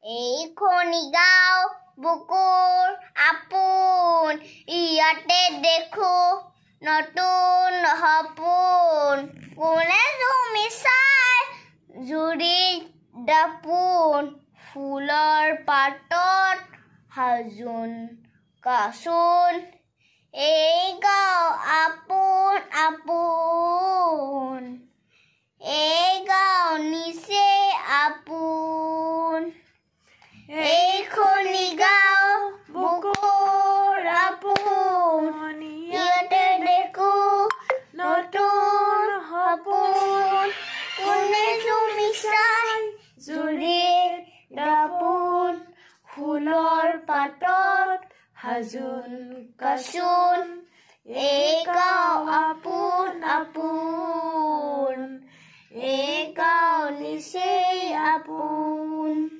এইখনি গাঁও বুকুৰ আপোন ইয়াতে দেখো নতুন সপোন কোনে তুমি চাই জুৰি দাপোন ফুলৰ পাতত হাজোন কাচোন এই গাঁও আপোন আপোন এই গাঁও নিচে আপোন এইখনি গাঁও বুকুৰ আপোন ইয়াতে দেখো নতুন সপোন কোনে তুমি চাই জুৰি দাপোন ফুলৰ পাতত হাজোন কাচোন এই গাঁও আপোন আপোন এই গাঁও নিচে আপোন।